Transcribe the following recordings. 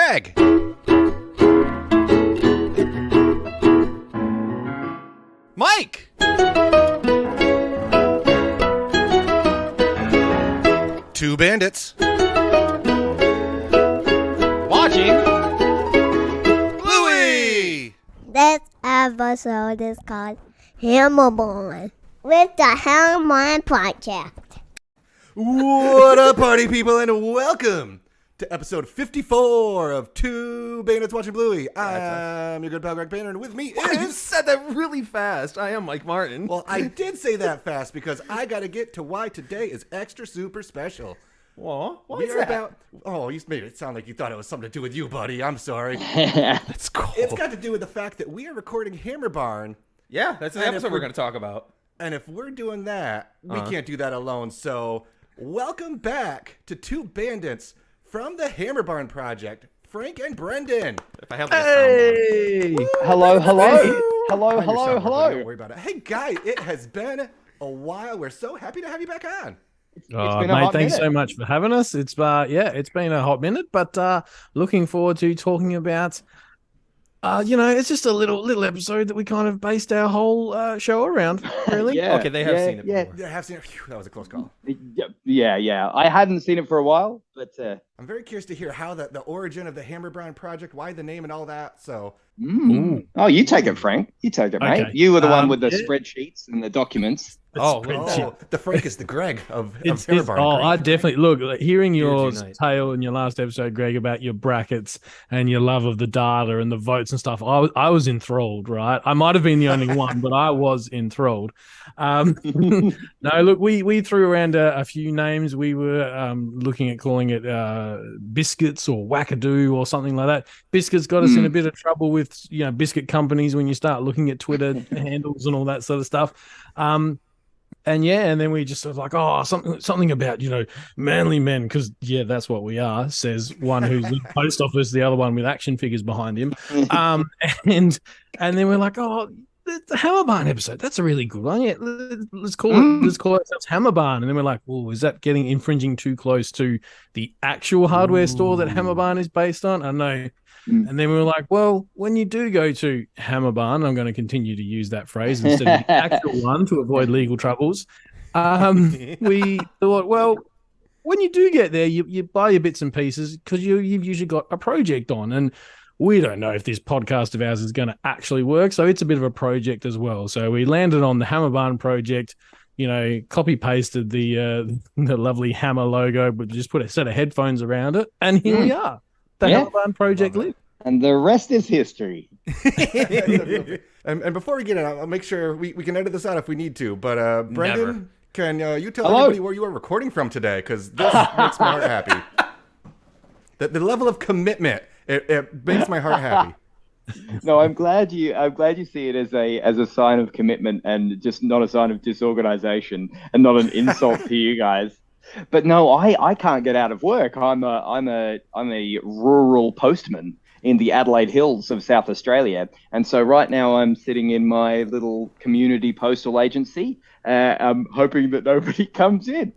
Greg. Mike. Two bandits. Watching Bluey. This episode is called Hammerbarn with the Hammerbarn Project. What up, party people, and welcome to episode 54 of Two Bandits Watching Bluey. I'm your good pal Greg Painter, and with me is... You said that really fast. I am Mike Martin. Well, I did say that fast because I got to get to why today is extra super special. Why We is are that? you made it sound like you thought it was something to do with you, buddy. I'm sorry. That's cool. It's got to do with the fact that we are recording Hammerbarn, Yeah, that's the And if episode we're we're- going to talk about. and if we're doing that, we can't do that alone. So, welcome back to Two Bandits from the Hammerbarn Project, Frank and Brendan. If I have like a soundboard. Hey! Hello. Find your soundboard, Hello. Don't worry about it. Hey, guys, it has been a while. We're so happy to have you back on. It's been a Mate, hot thanks minute. so much for having us. It's it's been a hot minute, but looking forward to talking about it's just a little episode that we kind of based our whole show around, really. Yeah, Okay, they have seen it yeah, before. Yeah, I have seen it. Phew, that was a close call. Yeah. I hadn't seen it for a while, but I'm very curious to hear how the origin of the Hammerbarn Project, why the name and all that. So, Oh, you take it, Frank. You take it, mate. Okay. You were the one with the yeah. spreadsheets and the documents. the Frank is the Greg of Hammerbarn. I definitely look hearing your unite. tale in your last episode, Greg, about your brackets and your love of the data and the votes and stuff. I was enthralled, right? I might have been the only one, but I was enthralled. No, look, we threw around a few names. We were looking at calling it biscuits or wackadoo or something like that. Biscuits got us in a bit of trouble with biscuit companies when you start looking at Twitter handles and all that sort of stuff. And then we just sort of like, something about, manly men, because, that's what we are, says one who's in the post office, the other one with action figures behind him. And then we're like, the Hammerbarn episode, that's a really good one. Yeah, let's call ourselves Hammerbarn. And then we're like, is that getting infringing too close to the actual hardware store that Hammerbarn is based on? I know. And then we were like, well, when you do go to Hammerbarn, I'm going to continue to use that phrase instead of the actual one to avoid legal troubles. We thought, well, when you do get there, you buy your bits and pieces because you've usually got a project on. And we don't know if this podcast of ours is going to actually work. So it's a bit of a project as well. So we landed on the Hammerbarn Project, copy pasted the lovely Hammer logo, but just put a set of headphones around it. And here we are. The Hammerbarn Project live. And the rest is history. and before we get in, I'll make sure we can edit this out if we need to. But Brendan, can you tell Hello? everybody where you are recording from today? Because this makes my heart happy. The level of commitment, it makes my heart happy. No, I'm glad you see it as a sign of commitment and just not a sign of disorganization and not an insult to you guys. But no, I can't get out of work. I'm a rural postman in the Adelaide Hills of South Australia, and so right now I'm sitting in my little community postal agency. I'm hoping that nobody comes in.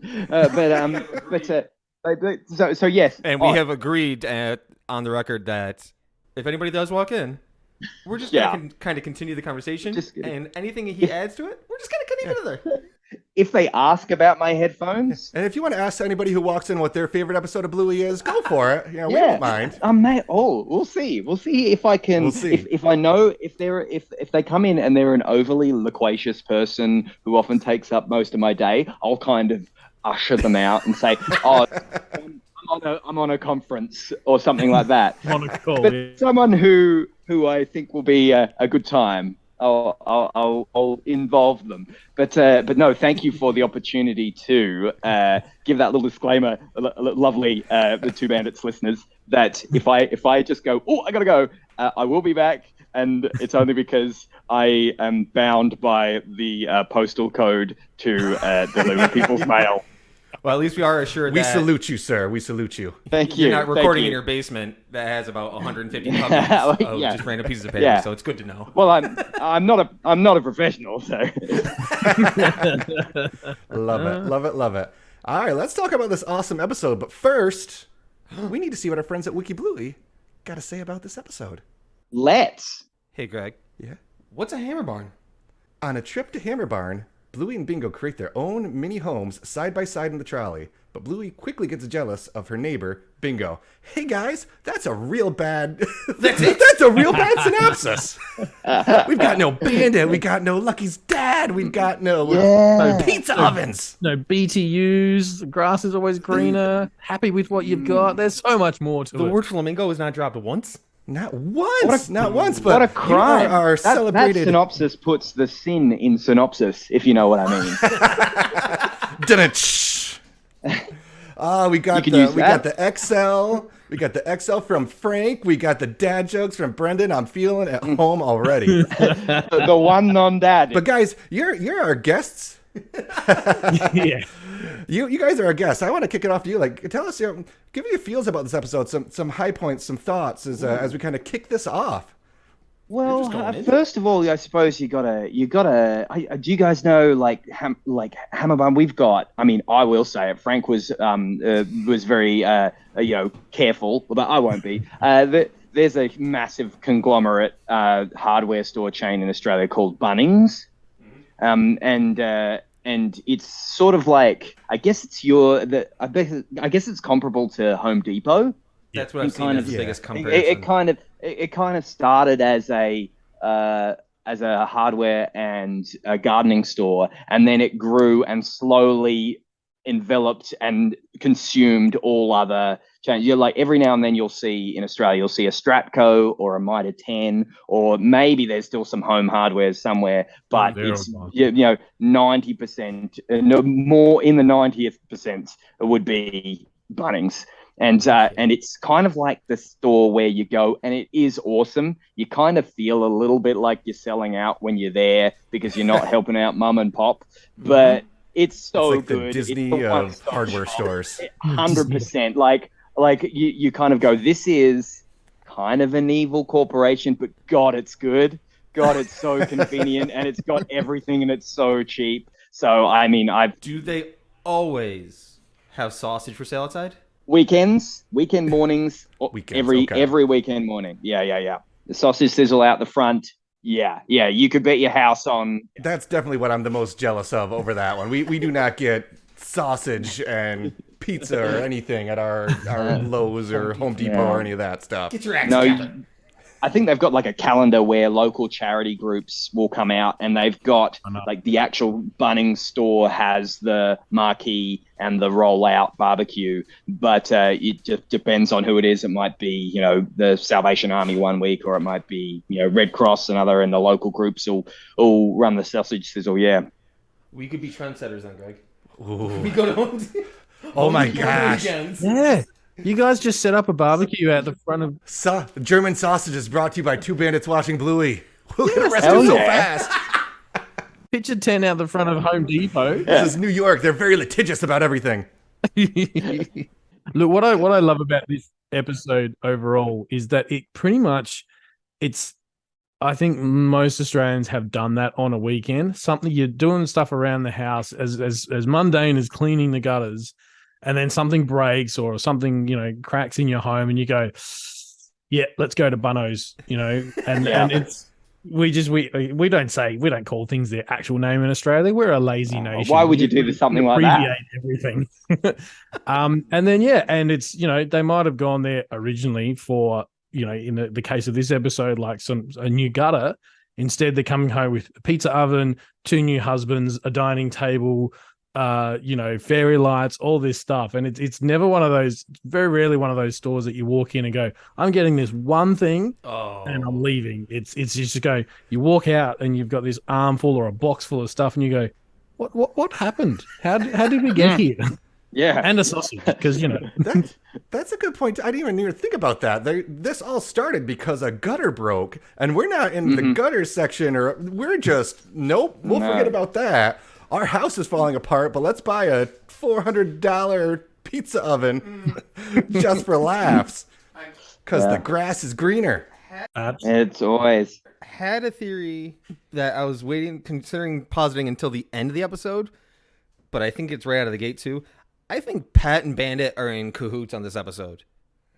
So yes. And we have agreed on the record that if anybody does walk in, we're just going to kind of continue the conversation. And anything he adds to it, we're just going to cut each other. If they ask about my headphones, And if you want to ask anybody who walks in what their favorite episode of Bluey is, go for it. We don't mind. mate. We'll see. We'll see if I can. We'll see. If I know if they come in and they're an overly loquacious person who often takes up most of my day, I'll kind of usher them out and say, I'm on a conference or something like that. On a call, But someone who I think will be a good time, I'll involve them. But no, thank you for the opportunity to give that little disclaimer, lovely the Two Bandits listeners, that if I just go, I gotta go, I will be back, and it's only because I am bound by the postal code to deliver people's mail. Well, at least we are assured We that salute you, sir. We salute you. Thank you. you're not Thank recording in you. your basement that has about 150 copies of Yeah. just random pieces of paper. Yeah. So it's good to know. Well, I'm not a professional, so. Love it. All right, let's talk about this awesome episode. But first, we need to see what our friends at Wiki Bluey got to say about this episode. Let's. Hey, Greg. Yeah? What's a Hammerbarn? On a trip to Hammerbarn, Bluey and Bingo create their own mini homes side by side in the trolley, but Bluey quickly gets jealous of her neighbor, Bingo. Hey guys, that's a real bad that's a real bad synopsis. We've got no Bandit, we got no Lucky's dad, we've got no pizza ovens. No BTUs, the grass is always greener, happy with what you've got. There's so much more to it. The word flamingo is not dropped once? Not once, but what a crime! Our celebrated that synopsis puts the sin in synopsis, if you know what I mean. We got the XL. We got the XL from Frank. We got the dad jokes from Brendan. I'm feeling at home already. the one non-dad. But guys, you're our guests. Yeah. You guys are our guests. I want to kick it off to you. Like, tell us, give me your feels about this episode. Some high points, some thoughts as we kind of kick this off. Well, first of all, I suppose you gotta. Do you guys know Hammerbarn? We've got. I mean, I will say it. Frank was very careful, but I won't be. There's a massive conglomerate hardware store chain in Australia called Bunnings, and it's sort of like I guess it's comparable to Home Depot. That's what I've seen as the biggest comparison. It kind of started as a hardware and a gardening store, and then it grew and slowly enveloped and consumed all other chains. You're like every now and then you'll see in Australia a Stratco or a Mitre 10, or maybe there's still some home hardware somewhere, but it's 90%, more in the 90th percent would be Bunnings. And it's kind of like the store where you go, and it is awesome. You kind of feel a little bit like you're selling out when you're there because you're not helping out mum and pop. But it's so like good. The Disney of hardware stores. 100%. Like you kind of go, this is kind of an evil corporation, but God, it's good. God, it's so convenient, and it's got everything, and it's so cheap. So I mean, do they always have sausage for sale outside? Weekend mornings, every weekend morning. Yeah. The sausage sizzle out the front. Yeah. You could bet your house on. That's definitely what I'm the most jealous of over that one. We do not get sausage and pizza or anything at our Lowe's or Home Depot or any of that stuff. Get your act together. I think they've got like a calendar where local charity groups will come out, and they've got like the actual Bunnings store has the marquee and the rollout barbecue, but it just depends on who it is. It might be, the Salvation Army one week, or it might be, Red Cross another, and the local groups will run the sausage sizzle. Yeah. We could be trendsetters then, Greg. Ooh. We go to Home Depot. Oh my gosh. Yeah. You guys just set up a barbecue at the front of... German sausage is brought to you by two bandits watching Bluey. We'll get arrested so fast. Picture 10 out the front of Home Depot. This is New York. They're very litigious about everything. Look, what I love about this episode overall is that it pretty much, I think most Australians have done that on a weekend. Something you're doing stuff around the house as mundane as cleaning the gutters, and then something breaks or something, cracks in your home, and you go, yeah, let's go to Bunno's, and it's, we don't call things their actual name in Australia. We're a lazy nation. Why would you do something like that? Everything. And then, and it's, they might have gone there originally for, in the case of this episode, like a new gutter. Instead, they're coming home with a pizza oven, two new husbands, a dining table, fairy lights, all this stuff. And it's never one of those, very rarely one of those stores that you walk in and go, I'm getting this one thing and I'm leaving. It's just go, you walk out and you've got this armful or a box full of stuff and you go, what happened? How did we get here? Yeah. And a sausage, because, That's a good point. I didn't even think about that. This all started because a gutter broke, and we're not in the gutter section, or we're just, we'll forget about that. Our house is falling apart, but let's buy a $400 pizza oven just for laughs, because the grass is greener. It's always. Had a theory that I was considering positing until the end of the episode, but I think it's right out of the gate too. I think Pat and Bandit are in cahoots on this episode.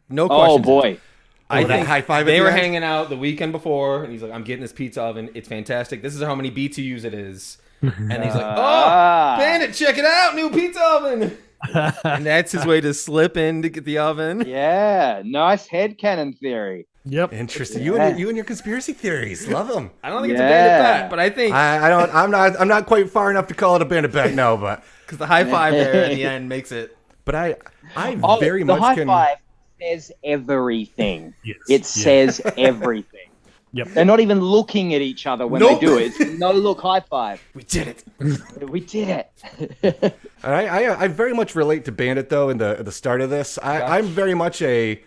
No question. Oh boy. I that think high five at they the were end? hanging out the weekend before, and he's like, "I'm getting this pizza oven. It's fantastic. This is how many BTUs it is." And he's like, "Oh, Bandit, check it out, new pizza oven." And that's his way to slip in to get the oven. Yeah, nice headcanon theory. Yep. Interesting. Yeah. You and your conspiracy theories. Love them. I don't think it's a Bandit bet, but I think I'm not quite far enough to call it a Bandit bet, no, but because the high five there in the end makes it. but I very the much high can. five says everything. Yes. It says everything. Yep. They're not even looking at each other when they do it. It's no look high five. We did it. We did it. I very much relate to Bandit though. In the start of this, I'm very much a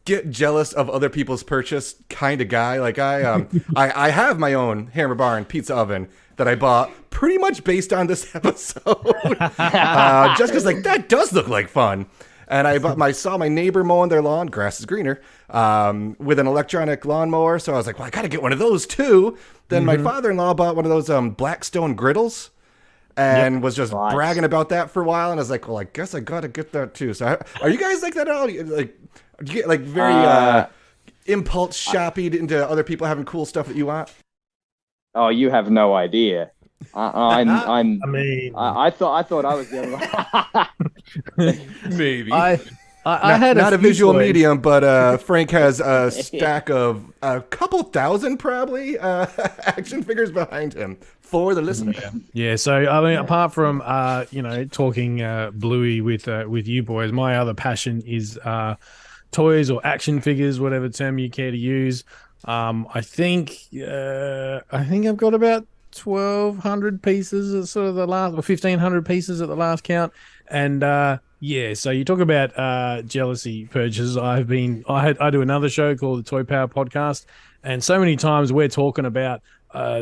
get jealous of other people's purchase kind of guy. Like I have my own Hammerbarn pizza oven that I bought pretty much based on this episode, just because like that does look like fun. And I saw my neighbor mowing their lawn, grass is greener, with an electronic lawnmower. So I was like, well, I got to get one of those too. Then my father-in-law bought one of those Blackstone griddles and was just bragging about that for a while. And I was like, well, I guess I got to get that too. So are you guys like that at all? Like, do you get like very impulse shopping into other people having cool stuff that you want? Oh, you have no idea. I thought I was the other one. Maybe. I had not a visual toys. medium, but Frank has a stack of a couple thousand probably action figures behind him for the listener. Yeah, so I mean, apart from talking Bluey with you boys, my other passion is toys or action figures, whatever term you care to use. I think I've got about 1,200 pieces at sort of the last, or 1,500 pieces at the last count, and so you talk about jealousy purchases. I do another show called the Toy Power Podcast, and so many times we're talking about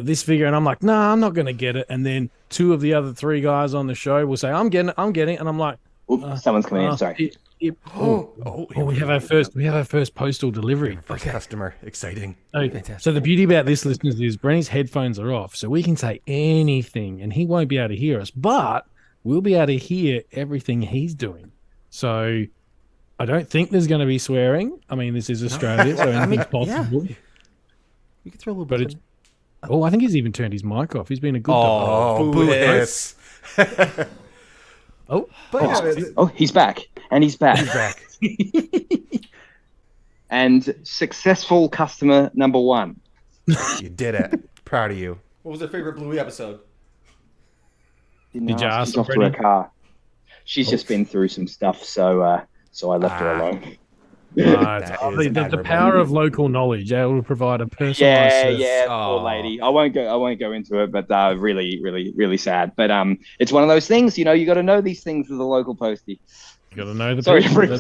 this figure, and I'm like, nah, I'm not going to get it, and then two of the other three guys on the show will say, I'm getting it, and I'm like, oops, someone's coming in. Sorry. We have our first postal delivery. First customer, exciting. So the beauty about this, listeners, is Brenny's headphones are off, so we can say anything, and he won't be able to hear us, but we'll be able to hear everything he's doing. So I don't think there's going to be swearing. I mean, this is Australia, so anything's possible. Yeah. You can throw a little But bit. I think he's even turned his mic off. He's been a good Oh, dog. boo-hiss. He's back. And he's back. He's back. And successful customer number one. You did it. Proud of you. What was your favorite Bluey episode? Did you ask She's off to her car. She's just been through some stuff, so I left her alone. The power of local knowledge. Able to provide a personalized service. Yeah, poor lady. I won't go into it, but really, really, really sad. But it's one of those things, you got to know these things with a local postie. You got to know the Sorry people.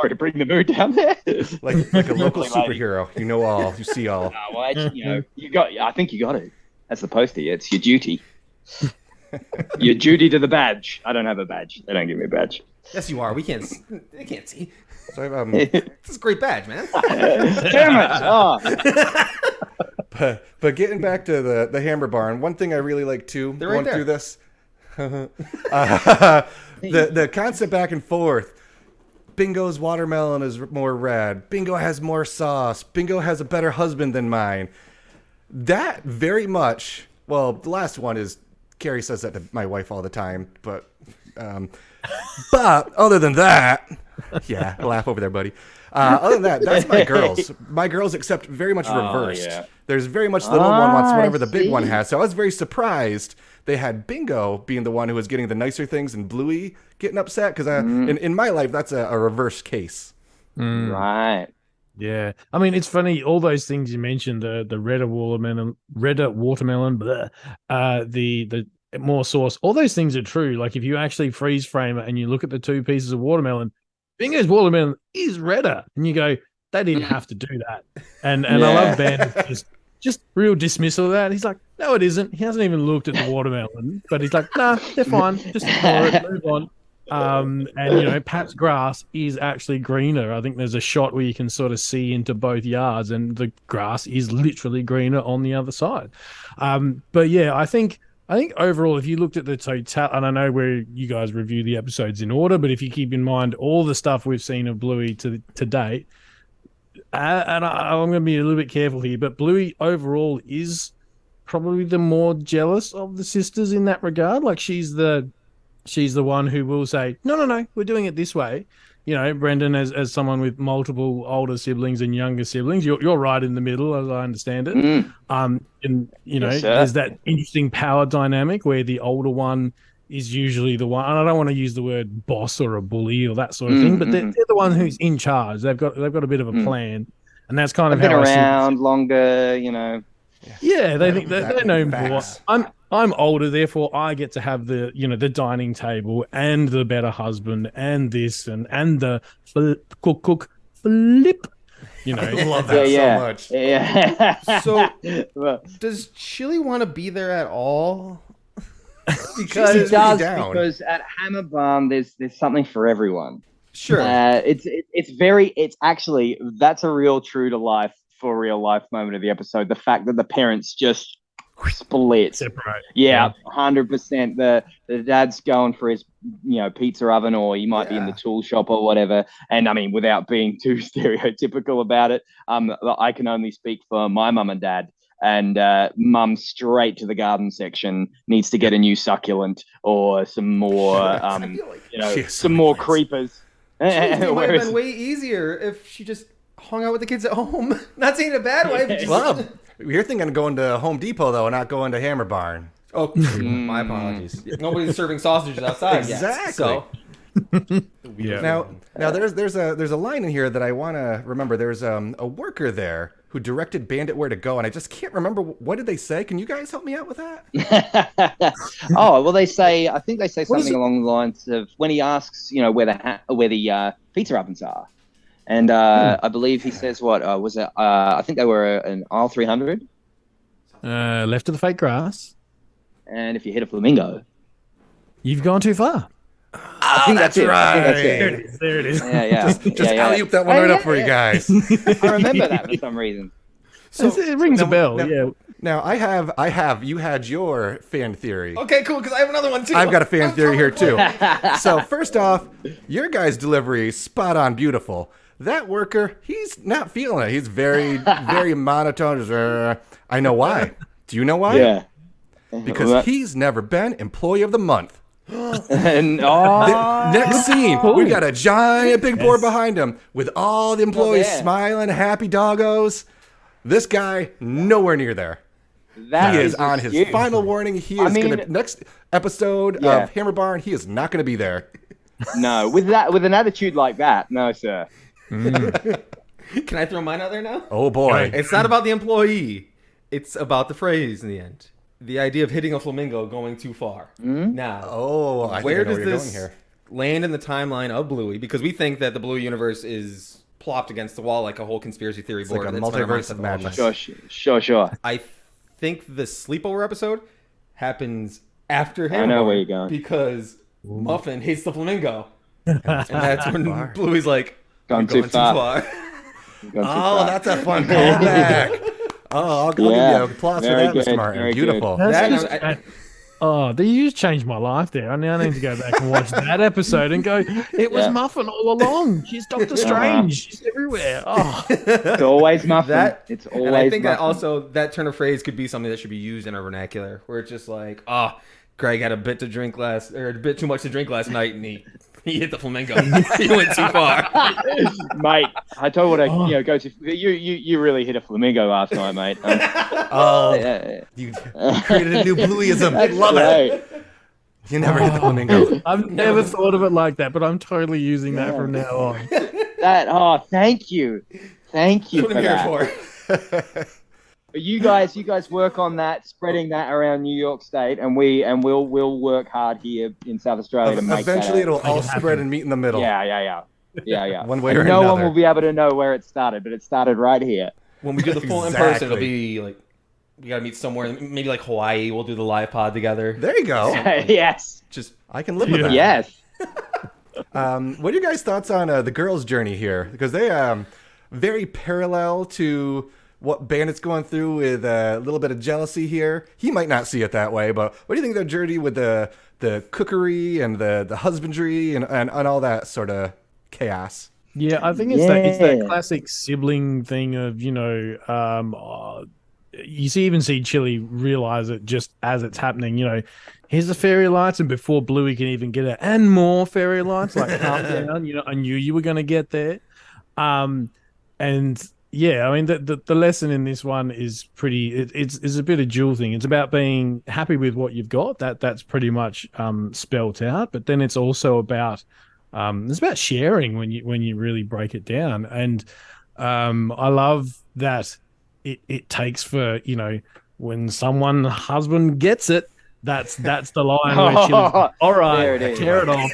to bring the mood down there. Like a local superhero. You know all. You see all. Well, actually, I think you got it. That's the postie. It's your duty. Your duty to the badge. I don't have a badge. They don't give me a badge. Yes, you are. They can't see. So This is a great badge, man. Damn it! Oh. But getting back to the Hammerbarn, one thing I really like too, They're right going through there. this, the constant back and forth. Bingo's watermelon is more red. Bingo has more sauce. Bingo has a better husband than mine. That very much. Well, the last one is Carrie says that to my wife all the time, but other than that, yeah, laugh over there, buddy. Other than that, that's my girls. My girls accept very much reversed. Yeah. There's very much the little one wants whatever the big see. one has. So I was very surprised they had Bingo being the one who was getting the nicer things and Bluey getting upset because in my life that's a reverse case. Right. Yeah, I mean, it's funny. All those things you mentioned, the redder watermelon, blah, the more sauce, all those things are true. Like if you actually freeze frame it and you look at the two pieces of watermelon, Bingo's watermelon is redder, and you go, they didn't have to do that. And I love Bandit just real dismissal of that. He's like, no, it isn't. He hasn't even looked at the watermelon, but he's like, nah, they're fine. Just ignore it, move on. And Pat's grass is actually greener. I think there's a shot where you can sort of see into both yards, and the grass is literally greener on the other side. But yeah, I think overall, if you looked at the total, and I know where you guys review the episodes in order, but if you keep in mind all the stuff we've seen of Bluey to date, I'm going to be a little bit careful here, but Bluey overall is probably the more jealous of the sisters in that regard. Like she's the one who will say, no, we're doing it this way. You know, Brendan, as someone with multiple older siblings and younger siblings, you're right in the middle, as I understand it. And you know, Yes, sir. there's that interesting power dynamic where the older one is usually the one. And I don't want to use the word boss or a bully or that sort of thing, but they're the one who's in charge. They've got a bit of a plan, and that's kind of I've been how I see it. around longer, you know. Yeah, they think they know more. Facts. I'm older, therefore I get to have the the dining table and the better husband and this and the cook flip. You know, I love that so much. Yeah. So, Well, does Chili want to be there at all? because She's it does, down. because at Hammerbarn there's something for everyone. Sure. It's actually, that's a real true to life, for real life moment of the episode. The fact that the parents just split. separate. Yeah, 100%. The dad's going for his pizza oven, or he might be in the tool shop or whatever. And I mean, without being too stereotypical about it, I can only speak for my mum and dad. And mum straight to the garden section, needs to get a new succulent or some more She has so some many more plans. creepers. It would have Whereas- been way easier if she just hung out with the kids at home. Not saying it a bad way, but just... Well, you're thinking of going to Home Depot though, and not going to Hammerbarn. Oh, my apologies. Nobody's serving sausages outside Exactly. yet. So, Yeah. Now there's a line in here that I want to remember. There's a worker there who directed Bandit where to go, and I just can't remember what did they say. Can you guys help me out with that? Oh, well, I think they say something along the lines of, when he asks, where the pizza ovens are. And I believe he says, what was it? I think they were an aisle 300. Left of the fake grass. And if you hit a flamingo, You've gone too far. I think that's it. I think that's There it. it is. There it is. Yeah. Just alley-oop that one Oh, right up yeah, for you yeah. guys. I remember that for some reason. It rings a bell. now- Yeah. Now you had your fan theory. okay, cool, because I have another one too. I've got a fan theory here too. So first off, your guy's delivery, spot on, beautiful. That worker, he's not feeling it. He's very, very monotone. I know why. Do you know why? Yeah. Because he's never been employee of the month. And Next scene, we got a giant big board behind him with all the employees yeah. smiling, happy doggos. This guy, nowhere near there. that He is on his huge. final warning. He is mean- gonna next episode Yeah. of Hammerbarn. He is not gonna be there. No, with an attitude like that, no, sir. Can I throw mine out there now? Oh boy. It's not about the employee. It's about the phrase in the end. The idea of hitting a flamingo going too far. Now, Oh, I where think I know does where you're this going here. land in the timeline of Bluey? Because we think that the Bluey universe is plopped against the wall like a whole conspiracy theory board. like a that's been our multiverse mindset of the whole madness. time. Sure. I think the sleepover episode happens after him. I know where you're going. Because Muffin hates the flamingo. And that's when Bluey's like, Gone "You're too far. Gone too Oh, far. that's a fun callback. Oh, I'll give you applause for Very that, good, Mr. Martin. very Beautiful. good. That- You just changed my life there. I now need to go back and watch that episode and go, it was Yeah. Muffin all along. She's Doctor Strange. She's everywhere. Oh, It's always Muffin. It's always and I think that Muffin. also that turn of phrase could be something that should be used in our vernacular, where it's just like, Greg had a bit too much to drink last night, and he hit the flamingo. He went too far. Mate, I told you what I go to. You really hit a flamingo last night, mate. You created a new Blueyism. I That's love it. great. You never hit the flamingo. I've never thought of it like that, but I'm totally using that from now on. Thank you That's for what I'm here that. for. But you guys work on that, spreading that around New York State, and we'll work hard here in South Australia to make Eventually, that it'll all spread and meet in the middle. Yeah. One way And or no another. one will be able to know where it started, but it started right here. When we do the full in person, it'll Exactly. be like we gotta meet somewhere, maybe like Hawaii. We'll do the live pod together. There you go. Yes. Just I can live with that. Yes. What are you guys' thoughts on the girls' journey here? Because they very parallel to what Bandit's going through, with a little bit of jealousy here. He might not see it that way, but what do you think of their journey with the cookery and the husbandry and all that sort of chaos? Yeah, I think it's that classic sibling thing of, you even see Chili realize it just as it's happening. Here's the fairy lights, and before Bluey can even get it, and more fairy lights, like calm down. I knew you were going to get there. And yeah, I mean the lesson in this one is pretty. It's a bit of dual thing. It's about being happy with what you've got. That's pretty much spelt out. But then it's also about it's about sharing when you really break it down. And I love that it takes for when someone husband gets it. That's the line where she's all right, tear it off.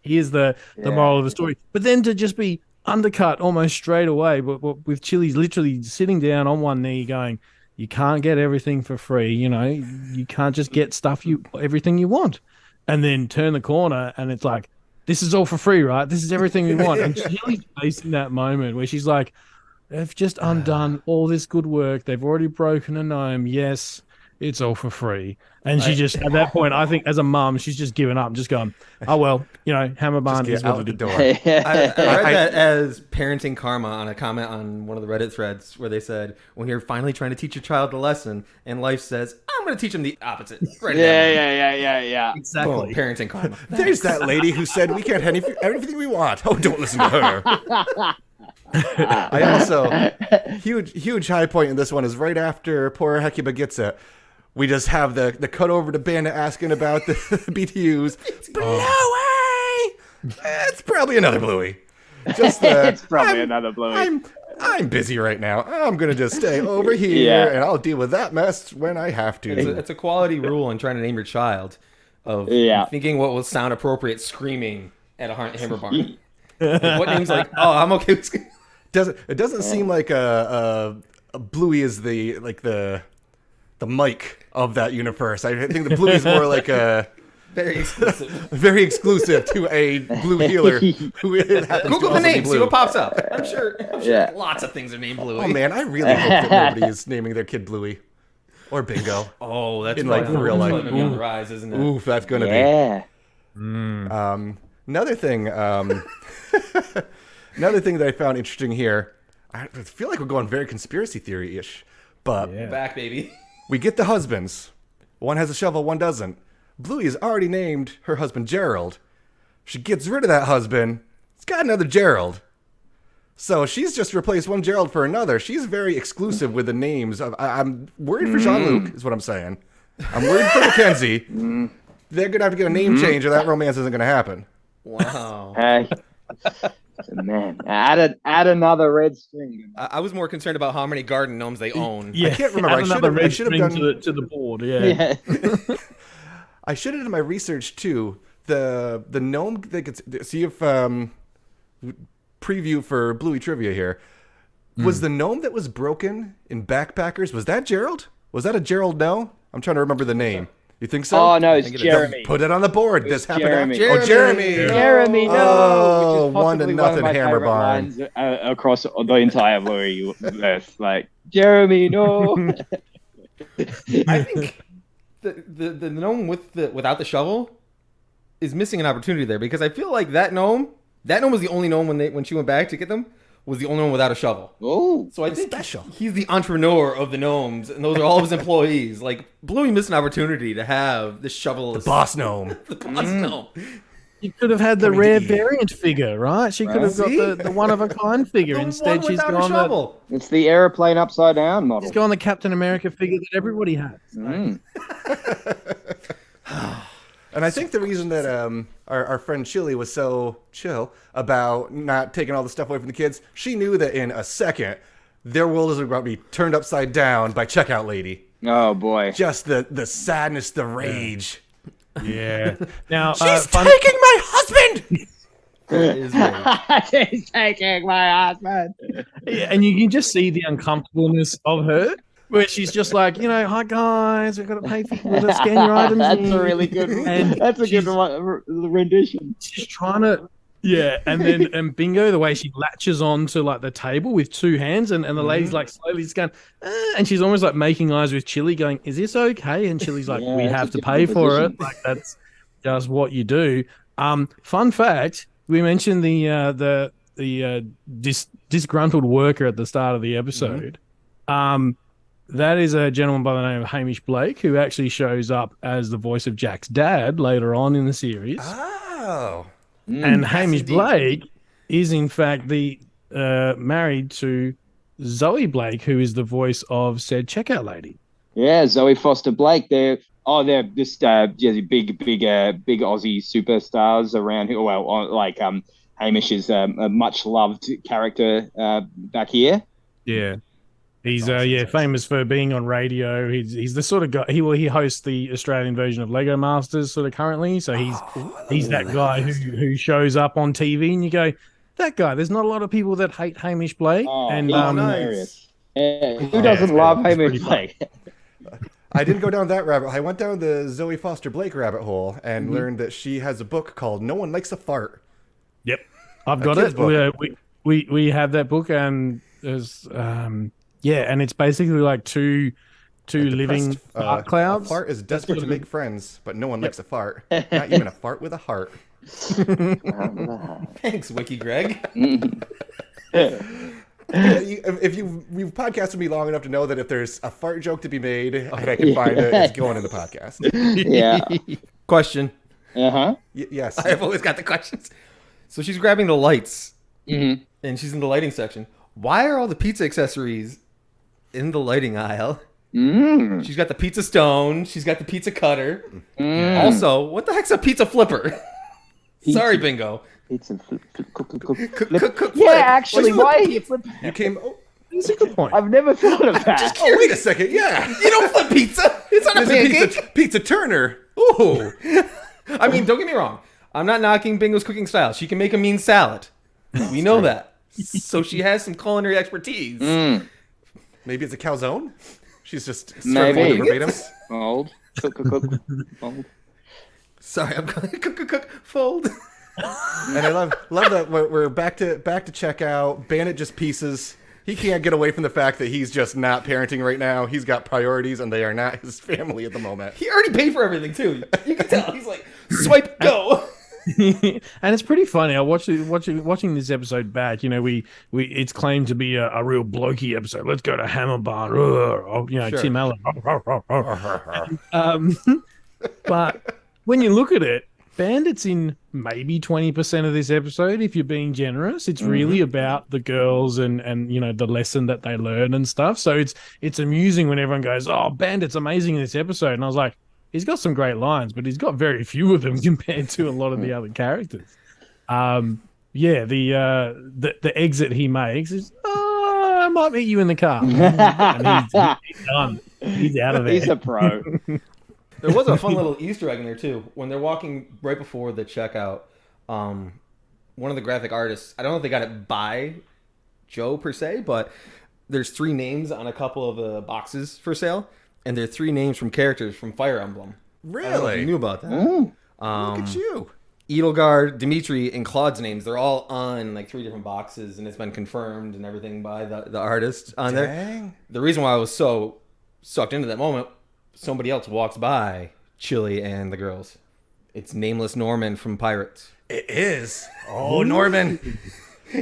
Here's the moral of the story. But then to just be undercut almost straight away, but with Chili's literally sitting down on one knee going, you can't get everything for free. You can't just get everything you want. And then turn the corner and it's like, this is all for free, right? This is everything we want. And Chili's facing that moment where she's like, they've just undone all this good work. They've already broken a gnome. Yes, it's all for free. And she just, at that point, I think as a mum, she's just given up and just gone, oh, well, Hammerbarn is what it is. I read that as parenting karma on a comment on one of the Reddit threads where they said, when you're finally trying to teach your child a lesson and life says, I'm going to teach them the opposite. Right Yeah. Exactly. Boom, parenting karma. There's that lady who said we can't have everything we want. Oh, don't listen to her. I also, huge high point in this one is right after poor Hecuba gets it. We just have the cut over to Bandit asking about the BTUs. Bluey! It's probably another Bluey. It's probably another Bluey. I'm busy right now. I'm going to just stay over here, and I'll deal with that mess when I have to. It's a quality rule in trying to name your child of thinking what will sound appropriate screaming at a Hammerbarn. What name's like, oh, I'm okay with screaming. It doesn't seem like a Bluey is the Mike of that universe. I think the Bluey is more like a very exclusive to a blue healer who happens Google to the name, blue. see what pops up. I'm sure lots of things are named Bluey. Oh man, I really hope that nobody is naming their kid Bluey or Bingo. Oh, that's in like real life. Maybe on the rise, isn't it? Oof, that's gonna be. Another thing. Another thing that I found interesting here. I feel like we're going very conspiracy theory-ish, but back baby. We get the husbands. One has a shovel, one doesn't. Bluey has already named her husband Gerald. She gets rid of that husband. It's got another Gerald. So she's just replaced one Gerald for another. She's very exclusive with the names. I'm worried for Jean-Luc, is what I'm saying. I'm worried for Mackenzie. They're going to have to get a name change or that romance isn't going to happen. Wow. Man, add another red string. I was more concerned about how many garden gnomes they own. I can't remember. I should have done to the board. Yeah. I should have done my research too. The gnome that gets see if preview for Bluey trivia here. Was the gnome that was broken in Backpackers? Was that Gerald? Was that a Gerald? No, I'm trying to remember the name. You think so? Oh no, it's Jeremy. Put it on the board. This happened. Jeremy. Oh, Jeremy. Jeremy, no. Oh, which is 1-0 Hammerbarn. Across the entire Blueyverse, like Jeremy, no. I think the gnome without the shovel is missing an opportunity there because I feel like that gnome was the only gnome when she went back to get them. Was the only one without a shovel. Oh, so I think he's the entrepreneur of the gnomes, and those are all of his employees. Like Bluey missed an opportunity to have the shovel. The boss gnome. The boss gnome. You could have had the rare variant figure, right? She could have got the one of a kind figure. Instead, she's gone shovel. It's the airplane upside down model. She's gone the Captain America figure that everybody has. And I think the reason that our friend Chili was so chill about not taking all the stuff away from the kids, she knew that in a second, their world is about to be turned upside down by Checkout Lady. Oh, boy. Just the sadness, the rage. Yeah. Now she's taking my husband! She's taking my husband. Yeah, and you can just see the uncomfortableness of her. Where she's just like, hi guys, we've got to pay for let's scan your items. That's a really good one. That's a good rendition. She's trying to, and Bingo, the way she latches on to like the table with two hands, and the lady's like slowly just going, and she's almost like making eyes with Chili, going, "Is this okay?" And Chili's like, "We have to pay for it. Like that's just what you do." Fun fact: we mentioned the disgruntled worker at the start of the episode. That is a gentleman by the name of Hamish Blake, who actually shows up as the voice of Jack's dad later on in the series. Oh. And Hamish Blake is in fact the married to Zoe Blake, who is the voice of said checkout lady. Yeah, Zoe Foster Blake. They're just big Aussie superstars around here. Well, like Hamish is a much loved character back here. Yeah. He's famous for being on radio. He's the sort of guy. He hosts the Australian version of Lego Masters sort of currently. So he's that guy who shows up on TV and you go, that guy. There's not a lot of people that hate Hamish Blake. And hilarious. Who doesn't love Hamish Blake? I didn't go down that rabbit hole. I went down the Zoe Foster Blake rabbit hole and learned that she has a book called "No One Likes a Fart." Yep, I've got it. We have that book, and there's and it's basically like two living fart clouds. A fart is desperate to make friends, but no one likes a fart. Not even a fart with a heart. Thanks, Wiki Greg. If you've podcasted with me long enough to know that if there's a fart joke to be made and I can find it, it's going in the podcast. Yeah. Question. Yes. I've always got the questions. So she's grabbing the lights, and she's in the lighting section. Why are all the pizza accessories in the lighting aisle? She's got the pizza stone. She's got the pizza cutter. Also, what the heck's a pizza flipper? Sorry, Bingo. Pizza flip. Yeah, actually, why are you flipping? You came. That's a good point. I've never thought of that. Oh, wait a second. Yeah. You don't flip pizza. It's not a pancake. Pizza Turner. Ooh. I mean, don't get me wrong. I'm not knocking Bingo's cooking style. She can make a mean salad. We know that. So she has some culinary expertise. Maybe it's a calzone. She's just maybe verbatims. Fold. Cook. Fold. Sorry, I'm going to cook. Fold. And I love that we're back to checkout. Bandit just pieces. He can't get away from the fact that he's just not parenting right now. He's got priorities, and they are not his family at the moment. He already paid for everything too. You can tell. He's like, swipe, go. And it's pretty funny. I watching this episode back. You know, we it's claimed to be a real blokey episode. Let's go to Hammerbarn. You know, Sure. Tim Allen. But when you look at it, Bandit's in maybe 20% of this episode, if you're being generous. It's really about the girls and you know, the lesson that they learn and stuff. So it's amusing when everyone goes, "Oh, Bandit's amazing in this episode." And I was like, he's got some great lines, but he's got very few of them compared to a lot of the other characters. The exit he makes is, I might meet you in the car. And he's done. He's out of there. He's a pro. There was a fun little Easter egg in there too. When they're walking right before the checkout, one of the graphic artists, I don't know if they got it by Joe per se, but there's 3 names on a couple of the boxes for sale, and they're 3 names from characters from Fire Emblem. Really? I don't know if you knew about that. Look at you. Edelgard, Dimitri, and Claude's names, they're all on like 3 different boxes, and it's been confirmed and everything by the artist on there. The reason why I was so sucked into that moment, somebody else walks by Chili and the girls. It's Nameless Norman from Pirates. It is. Oh, Norman.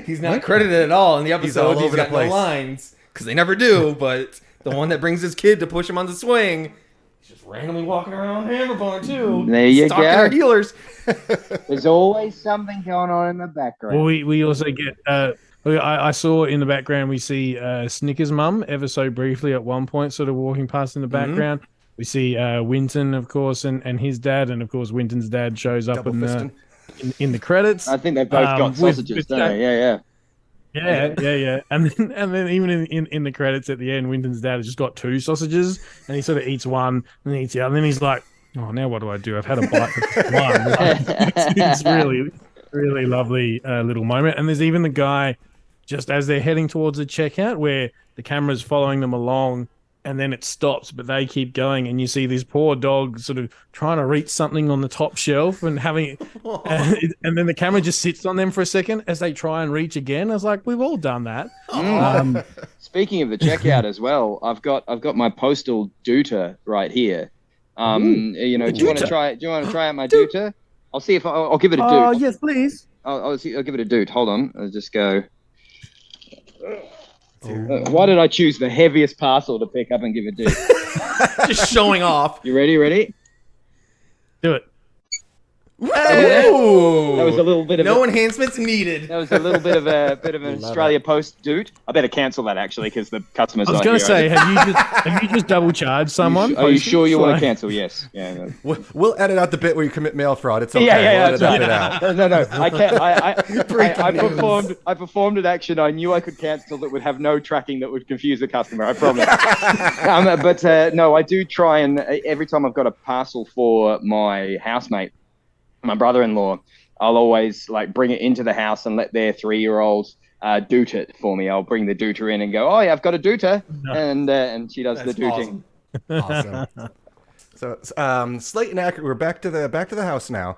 He's not credited at all in the episode. He's all over got the place. no lines because they never do. But the one that brings his kid to push him on the swing, he's just randomly walking around Hammerbarn too. There you stalking go. our healers. There's always something going on in the background. Well, we also get. I saw in the background we see Snicker's mum ever so briefly at one point, sort of walking past in the background. We see Winton, of course, and his dad, and of course Winton's dad shows up in the credits. I think they've both got sausages, don't they? Yeah. And then even in the credits at the end, Winton's dad has just got 2 sausages, and he sort of eats one, and then eats the other, and then he's like, "Oh, now what do I do? I've had a bite of one." It's really, really lovely little moment. And there's even the guy just as they're heading towards the checkout where the camera's following them along. And then it stops, but they keep going, and you see this poor dog sort of trying to reach something on the top shelf and having, and then the camera just sits on them for a second as they try and reach again. I was like, we've all done that. Speaking of the checkout as well, I've got my postal Douta right here. You know, do you want to try out my Douta? I'll see if I'll give it a Oh, doot. yes, please. I'll give it a doot. Hold on. I'll just go. Why did I choose the heaviest parcel to pick up and give a doot? Just showing off. You ready? Ready? Do it. Ooh. That was a little bit of no enhancements needed. That was a little bit of an Australia Post doot. I better cancel that actually because the customer's I was not going here. to say, have you just double charged someone? Are you sure you want to Like- cancel? Yes. Yeah. We'll edit out the bit where you commit mail fraud. It's okay. Yeah. We'll That's edit right. that bit out. No. I can't. I performed an action. I knew I could cancel that would have no tracking that would confuse the customer. I promise. No, I do try and every time I've got a parcel for my housemate, my brother-in-law, I'll always like bring it into the house and let their 3-year-old doot it for me. I'll bring the dooter in and go, "Oh yeah, I've got a dooter," and she does the dooting. Awesome. So, Slate and accurate. We're back to the house now.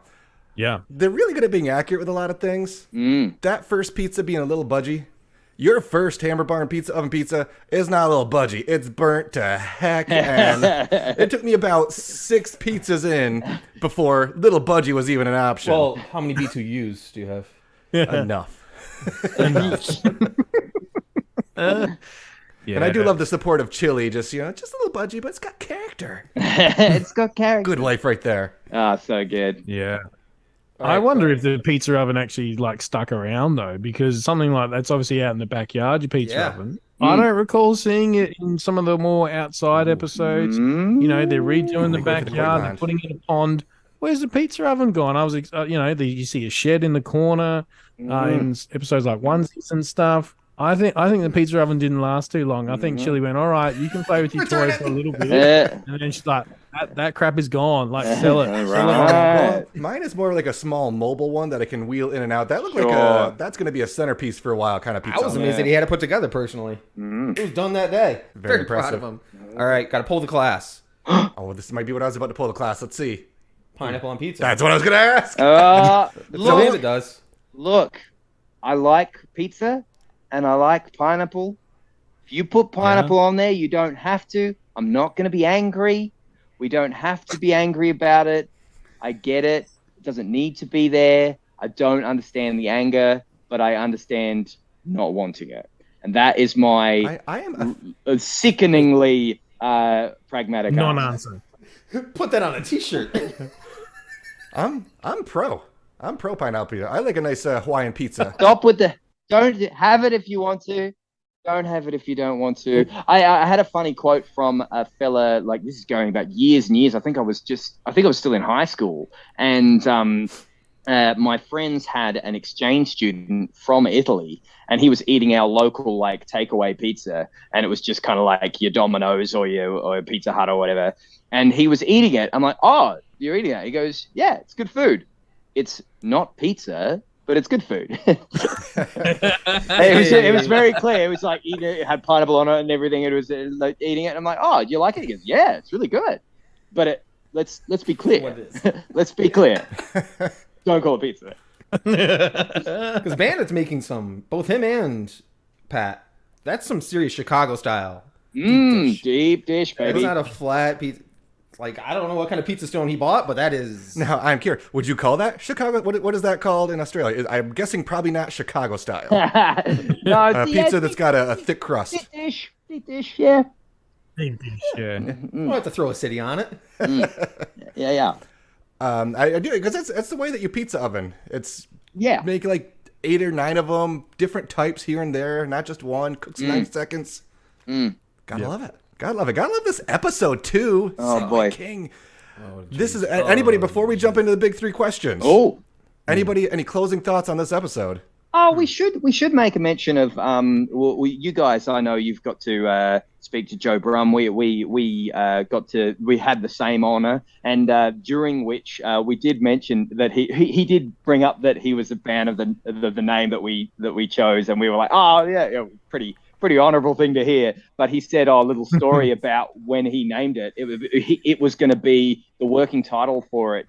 Yeah. They're really good at being accurate with a lot of things. That first pizza being a little budgy. Your first Hammerbarn oven pizza is not a little budgy. It's burnt to heck, and it took me about 6 pizzas in before little budgy was even an option. Well, how many B2 U's do you have? Enough. Yeah. And I do love the support of chili. Just a little budgy, but it's got character. It's got character. Good wife right there. So good. Yeah. All I right, wonder if the pizza oven actually like stuck around though, because something like that's obviously out in the backyard, your pizza oven. I don't recall seeing it in some of the more outside episodes. You know, they're redoing the backyard, they're putting in a pond. Where's the pizza oven gone? I was, you see a shed in the corner in episodes like onesies and stuff. I think the pizza oven didn't last too long. I think Chili went, all right, you can play with your toys for a little bit. And then she's like, that crap is gone. Like, sell it. Sell it. Right. Mine is more like a small mobile one that I can wheel in and out. That looked like that's going to be a centerpice for a while kind of pizza. I was amazed that he had it put together personally. It was done that day. Very proud of him. All right, got to pull the class. Oh, this might be what I was about to pull the class. Let's see. Pineapple on pizza. That's what I was going to ask. So Bandit does. Look, I like pizza and I like pineapple. If you put pineapple on there, you don't have to. I'm not going to be angry. We don't have to be angry about it. I get it. It doesn't need to be there. I don't understand the anger, but I understand not wanting it. And that is my I am sickeningly pragmatic Non-answer. Put that on a T-shirt. I'm pro. I'm pro pineapple pizza. I like a nice Hawaiian pizza. Stop with the don't have it if you want to. Don't have it if you don't want to. I had a funny quote from a fella, like this is going back years and years. I think I was still in high school, and my friends had an exchange student from Italy, and he was eating our local like takeaway pizza, and it was just kind of like your Domino's or your Pizza Hut or whatever. And he was eating it. I'm like, "Oh, you're eating it?" He goes, "Yeah, it's good food. It's not pizza, but it's good food." It was very clear. It was like it had pineapple on it and everything. It was like eating it. And I'm like, "Oh, do you like it?" He goes, "Yeah, it's really good." But let's be clear. Let's be clear. Don't call it pizza. Because Bandit's making both him and Pat. That's some serious Chicago style. Deep dish, baby. It's not a flat pizza. Like, I don't know what kind of pizza stone he bought, but that is... Now, I'm curious. Would you call that Chicago? What is that called in Australia? I'm guessing probably not Chicago style. No, pizza that's got a thick crust. Deep dish, yeah. Deep dish, yeah. We'll have to throw a city on it. Yeah. I do, because that's the way that you pizza oven. It's Yeah. make like 8 or 9 of them, different types here and there, not just one. Cooks 9 seconds. Gotta love it. Gotta love it. Gotta love this episode too. Oh, boy. King. This is anybody before we jump into the big 3 questions. Oh. Anybody? Any closing thoughts on this episode? Oh, we should make a mention of you guys. I know you've got to speak to Joe Brum. We had the same honor, and during which we did mention that he did bring up that he was a fan of the name that we chose, and we were like, oh yeah, pretty honorable thing to hear. But he said, a little story about when he named it. It was going to be the working title for it.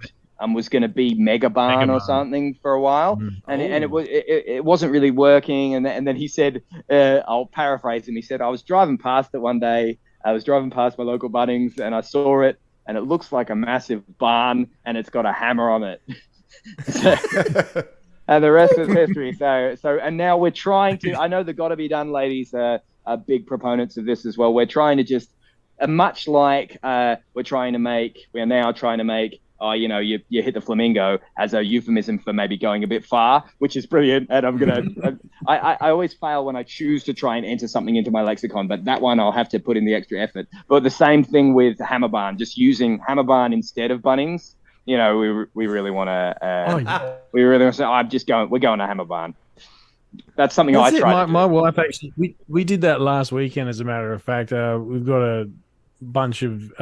Was going to be Megabarn or something for a while, and it wasn't really working. And then he said, I'll paraphrase him. He said, I was driving past it one day. I was driving past my local Bunnings, and I saw it, and it looks like a massive barn, and it's got a hammer on it. And the rest is history. And now we're trying to. I know the Gotta Be Done ladies are big proponents of this as well. We're trying to just, much like we're now trying to make. You hit the flamingo as a euphemism for maybe going a bit far, which is brilliant. And I'm gonna. I always fail when I choose to try and enter something into my lexicon, but that one I'll have to put in the extra effort. But the same thing with Hammerbarn, just using Hammerbarn instead of Bunnings. We really want to. We really want to say, we're going to Hammerbarn. That's something I tried. My wife actually, we did that last weekend. As a matter of fact, we've got a bunch of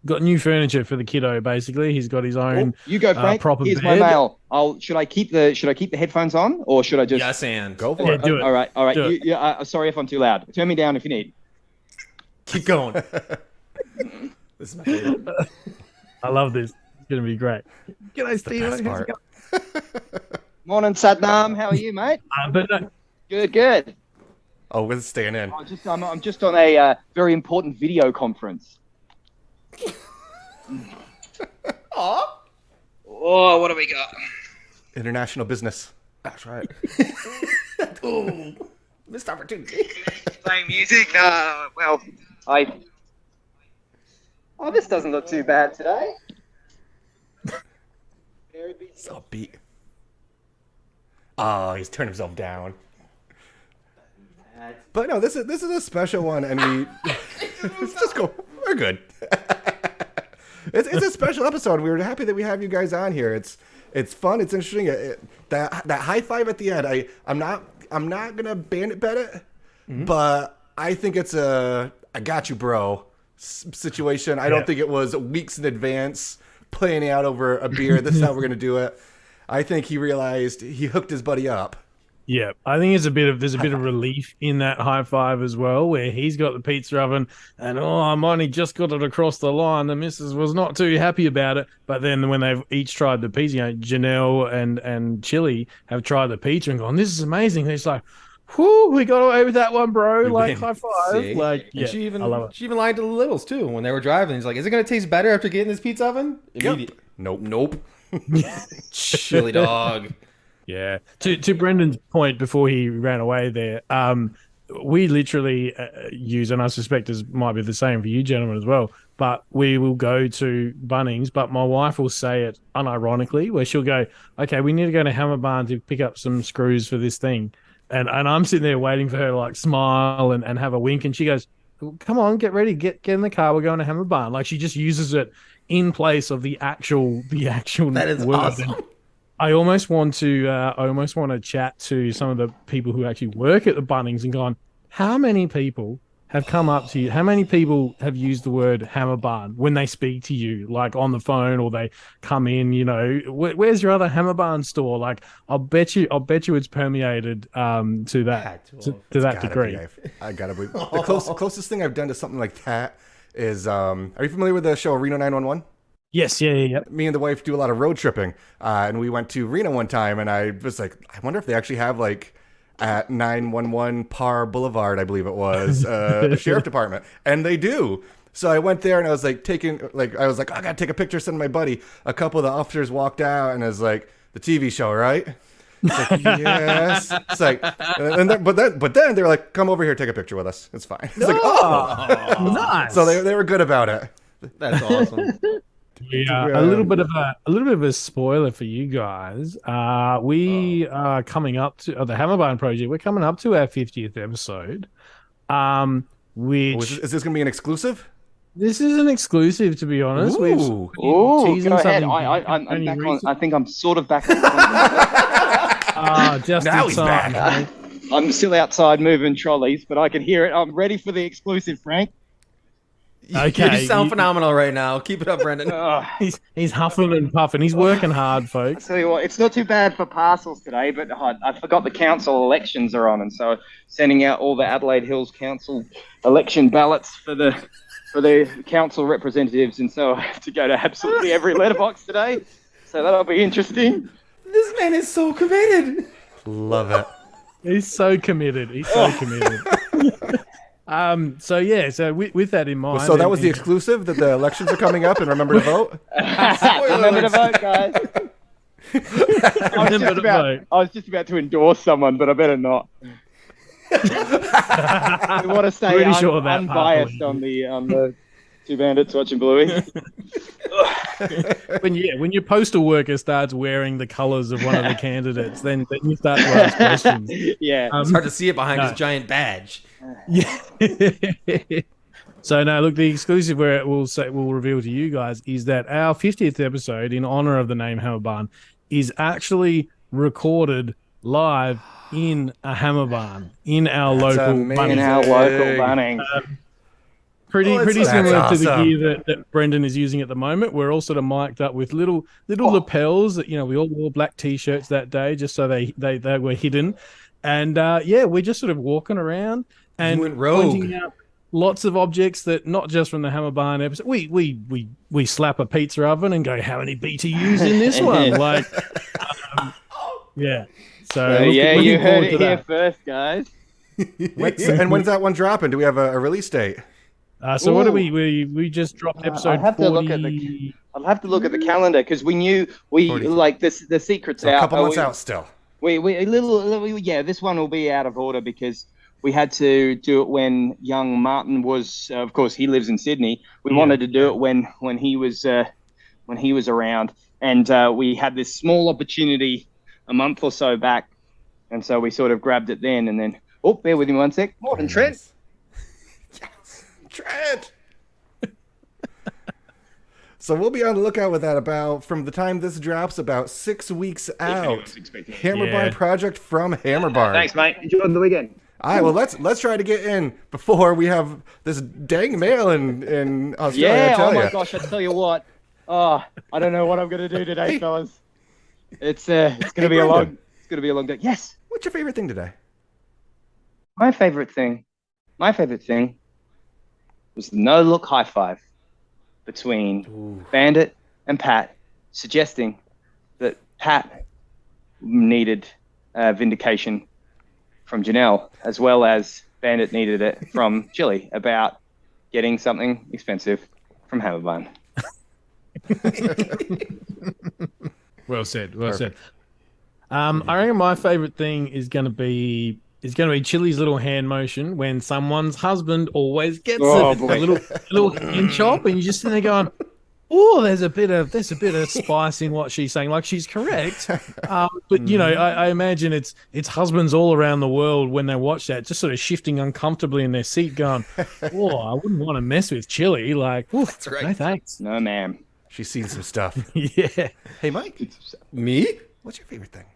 got new furniture for the kiddo. Basically, he's got his own. You go, Frank. Proper Here's bed. my mail. Should I keep the headphones on, or should I just? Yes, and go for it. Do it. All right. Sorry if I'm too loud. Turn me down if you need. keep going. This is my favorite. I love this. It's gonna be great. G'day, Steve. Best part. Morning, Satnam. How are you, mate? Good. Oh, we're staying in. I'm just on a very important video conference. Aw. Oh, what do we got? International business. That's right. Ooh, missed opportunity. Playing music. Oh, this doesn't look too bad today. It's upbeat. Oh, he's turned himself down. But no, this is a special one, and we let's just go. We're good. It's a special episode. We were happy that we have you guys on here. It's fun. It's interesting. That high five at the end. I'm not gonna Bandit bet it, but I think it's a I got you, bro situation. I don't think it was weeks in advance planning out over a beer. This is how we're gonna do it. I think he realized he hooked his buddy up. Yeah, I think there's a bit of relief in that high five as well, where he's got the pizza oven and Marty just got it across the line. The missus was not too happy about it, but then when they've each tried the pizza, Janelle and Chili have tried the pizza and gone, "This is amazing." And it's like, "Whoo, we got away with that one, bro!" Like high five. See? Like, yeah, she even I love it. She even lied to the littles too when they were driving. He's like, "Is it gonna taste better after getting this pizza oven?" Yep. Nope. Chili dog. Yeah. To Brendan's point before he ran away there, we literally use, and I suspect this might be the same for you gentlemen as well, but we will go to Bunnings, but my wife will say it unironically, where she'll go, "Okay, we need to go to Hammerbarn to pick up some screws for this thing." And I'm sitting there waiting for her to like smile and have a wink, and she goes, "Come on, get ready, get in the car, we're going to Hammerbarn." Like she just uses it in place of the actual That is word. awesome. I almost want to chat to some of the people who actually work at the Bunnings and gone, how many people have come up to you? How many people have used the word Hammerbarn when they speak to you, like on the phone or they come in? Where's your other Hammerbarn store? Like, I'll bet you it's permeated to that degree. I gotta believe the closest thing I've done to something like that is. Are you familiar with the show Reno 911? Yes, yeah. Me and the wife do a lot of road tripping, and we went to Reno one time, and I was like, I wonder if they actually have like at 911 Par Boulevard, I believe it was, the sheriff department, and they do. So I went there, and I was like I gotta take a picture, send my buddy. A couple of the officers walked out, and I was like, the TV show, right? It's like, yes. It's like, but then they were like, come over here, take a picture with us. It's fine. It's like, oh, nice. So they were good about it. That's awesome. Yeah, a little bit of a spoiler for you guys. We are coming up to the Hammerbarn Project. We're coming up to our 50th episode. Which is this going to be an exclusive? This is an exclusive, to be honest. Ooh. Go ahead. I'm back on. I think I'm sort of back on. Just now he's back. I'm still outside moving trolleys, but I can hear it. I'm ready for the exclusive, Frank. Okay, you sound phenomenal right now. Keep it up, Brendan. He's huffing and puffing. He's working hard, folks. I tell you what, it's not too bad for parcels today, but I forgot the council elections are on, and so sending out all the Adelaide Hills Council election ballots for the council representatives, and so I have to go to absolutely every letterbox today. So that'll be interesting. This man is so committed. Love it. He's so committed. So with that in mind. So that was the exclusive, that the elections are coming up and remember to vote? Remember to vote, guys. I was just about to endorse someone, but I better not. I want to stay unbiased on the two bandits watching Bluey. when your postal worker starts wearing the colors of one of the candidates, then you start to ask questions. Yeah, It's hard to see it behind his giant badge. Yeah. So no, look, the exclusive where we'll reveal to you guys is that our 50th episode in honor of the name Hammerbarn is actually recorded live in a Hammerbarn in our local Bunnings. Pretty similar awesome. to the gear that Brendan is using at the moment. We're all sort of mic'd up with little lapels that, we all wore black t-shirts that day just so they were hidden. And we're just sort of walking around and pointing out lots of objects that not just from the Hammerbarn episode. We slap a pizza oven and go, how many BTUs in this one? Like, yeah. So you heard it here first, guys. And when's that one dropping? Do we have a release date? So what do we just dropped episode 40. I'll have to look at the calendar because we knew 40. Like this the secret's out. A couple months out still. This one will be out of order because we had to do it when young Martin was, of course, he lives in Sydney. We wanted to do it when he was around, and we had this small opportunity a month or so back, and so we sort of grabbed it then. And then, bear with me one sec. Morning, Trent. Yes, Trent. So we'll be on the lookout with that from the time this drops, about 6 weeks out. Hammerbarn Project from Hammerbarn. Thanks, mate. Enjoy the weekend. All right, well, let's try to get in before we have this dang mail in Australia. Yeah, oh my gosh, I tell you what. I don't know what I'm going to do today, fellas. It's going to be a long day. Yes. What's your favorite thing today? My favorite thing was the no-look high five between Bandit and Pat, suggesting that Pat needed vindication from Janelle, as well as Bandit needed it from Chili about getting something expensive from Hammerbarn. Well said. I reckon my favorite thing is going to be Chili's little hand motion when someone's husband always gets a little hand chop, and you just sitting there going, "Oh, there's a bit of spice in what she's saying." Like, she's correct, but I imagine it's husbands all around the world when they watch that, just sort of shifting uncomfortably in their seat, going, "Oh, I wouldn't want to mess with Chili." Like, that's right. No thanks. No, ma'am. She's seen some stuff. Yeah. Hey, Mike. Me? What's your favorite thing?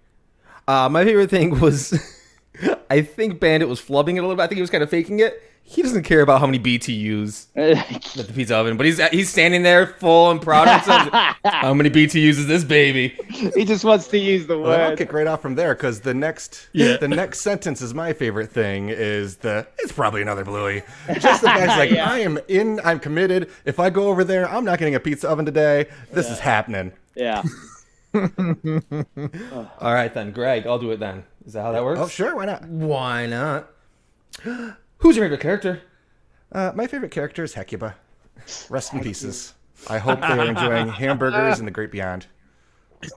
My favorite thing was, I think Bandit was flubbing it a little bit. I think he was kind of faking it. He doesn't care about how many BTUs at the pizza oven, but he's standing there full and proud of himself. How many BTUs is this baby? He just wants to use the word. I'll kick right off from there because the next sentence is my favorite thing. It's probably another Bluey. Just the fact, like, I'm committed. If I go over there, I'm not getting a pizza oven today. This is happening. Yeah. All right then, Greg. I'll do it then. Is that how that works? Oh, sure. Why not? Why not? Who's your favorite character? My favorite character is Hecuba. Rest in pieces. I hope they are enjoying hamburgers in the great beyond.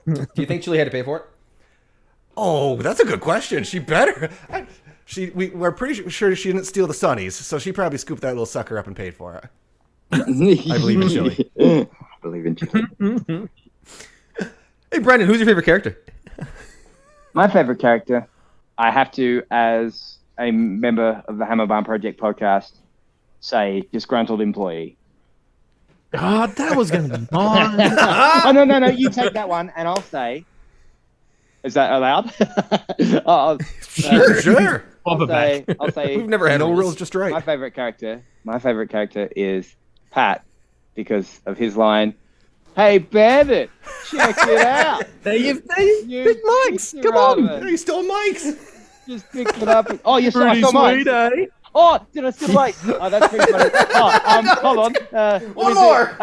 Do you think Chili had to pay for it? Oh, that's a good question. She better. We're pretty sure she didn't steal the Sunnies, so she probably scooped that little sucker up and paid for it. I believe in Chili. I believe in Chili. Hey, Brendan, who's your favorite character? My favorite character, I have to, as a member of the Hammerbarn Project podcast, say disgruntled employee. God, that was going to be mine. Oh, no. You take that one, and I'll say... Is that allowed? Sure. I'll say... We've never had no rules, just right. My favorite character is Pat, because of his line, "Hey, Bandit, check it out." Big Mike's. Come on. He stole Mike's. Just picked it up. Oh, you saw Pretty Mike's. sweet, eh? Oh, did I steal Mike's? Oh, that's pretty funny. Hold on. One more.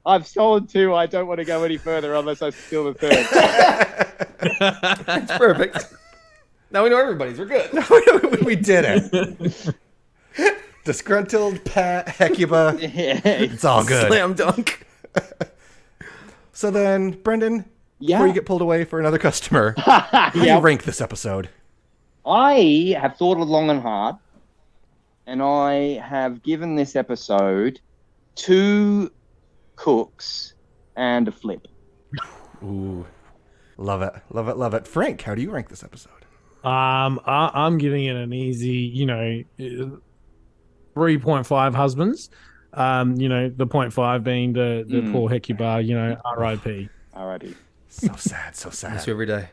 I've stolen two. I don't want to go any further unless I steal the third. That's perfect. Now we know everybody's. We're good. We did it. Disgruntled Pat Hecuba. It's all good. Slam dunk. So then, Brendan, Yeah. before you get pulled away for another customer, how do you rank this episode? I have thought long and hard, and I have given this episode 2 cooks and a flip. Ooh, love it, love it, love it. Frank, how do you rank this episode? I'm giving it an easy, 3.5 husbands. The 0.5 being the poor Hecuba, R.I.P. R.I.P. So sad, so sad. Miss you every day.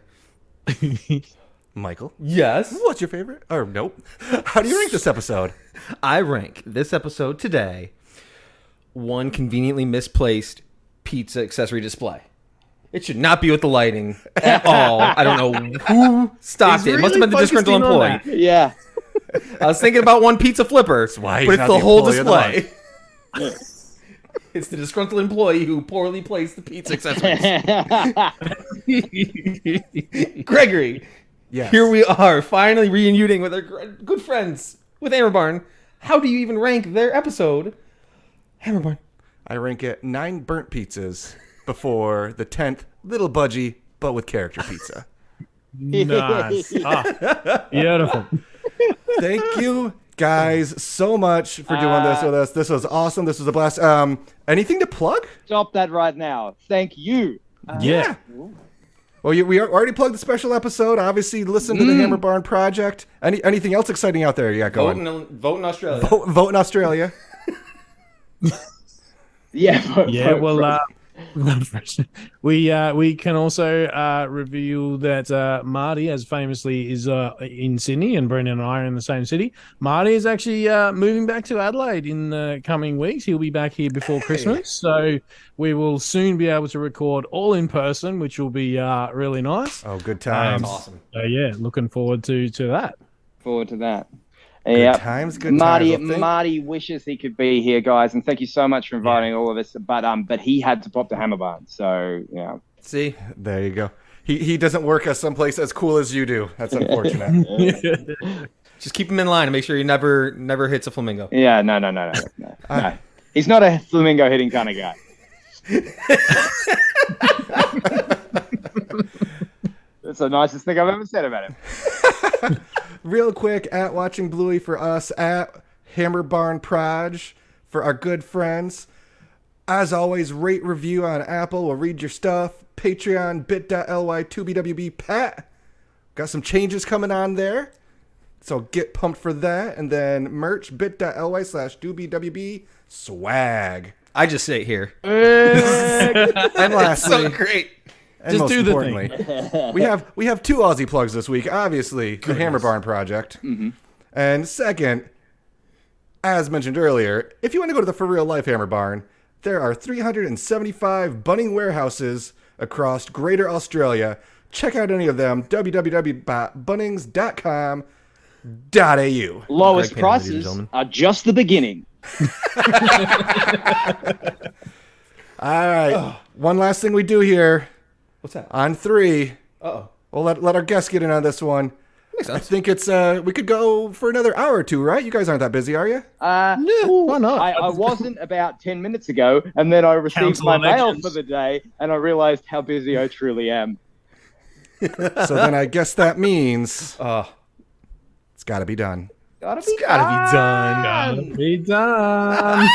Michael, Yes. what's your favorite? Or nope. How do you rank this episode? I rank this episode today 1 conveniently misplaced pizza accessory display. It should not be with the lighting at all. I don't know who stopped it. It must have been the disgruntled employee. Yeah. I was thinking about one pizza flipper, why he's but it's not the the whole employee of the display. It's the disgruntled employee who poorly placed the pizza accessories. Gregory, Yes. here we are, finally reuniting with our good friends with Hammerbarn. How do you even rank their episode, Hammerbarn? I rank it 9 burnt pizzas before the 10th little budgie, but with character pizza. Nice. Beautiful. Thank you guys so much for doing this with us. This was awesome. This was a blast. Anything to plug? Stop that right now. Thank you. Yeah. Well, we already plugged the special episode. Obviously, listen to the Hammerbarn Project. Anything else exciting out there you got going? Vote in Australia. Vote in Australia. Yeah. Yeah, well, we can also reveal that Marty, as famously, is in Sydney, and Brendan and I are in the same city. Marty is actually moving back to Adelaide in the coming weeks. He'll be back here before Christmas, so we will soon be able to record all in person, which will be really nice. Oh, good times. Awesome. So yeah, looking forward to that. Forward to that. Good times, good Marty, times. Well, Marty wishes he could be here, guys, and thank you so much for inviting all of us. But he had to pop to Hammerbarn, so yeah. See? There you go. He doesn't work at someplace as cool as you do. That's unfortunate. Just keep him in line and make sure he never hits a flamingo. Yeah, no. No. He's not a flamingo hitting kind of guy. That's the nicest thing I've ever said about him. Real quick, at Watching Bluey for us, at Hammerbarn Proj for our good friends. As always, rate, review on Apple. We'll read your stuff. Patreon, bit.ly, 2BWB Pat. Got some changes coming on there. So get pumped for that. And then merch, bit.ly/2BWB swag. I just say it here. And lastly, So great. and Just most do the importantly, we have 2 Aussie plugs this week. Obviously, the Hammerbarn Project. Mm-hmm. And second, as mentioned earlier, if you want to go to the For Real Life Hammerbarn, there are 375 bunning warehouses across Greater Australia. Check out any of them. www.bunnings.com.au. Lowest Greg Payne, ladies and prices gentlemen. are just the beginning. All right. One last thing we do here. What's that? On 3. Uh-oh. We'll let our guests get in on this one. Makes I sense. think it's we could go for another hour or 2, right? You guys aren't that busy, are you? Why not? I wasn't about 10 minutes ago, and then I received Council my of mail Legends. for the day, and I realized how busy I truly am. So then I guess that means Oh, it's got to be done. Gotta be gotta be done. Gotta be done.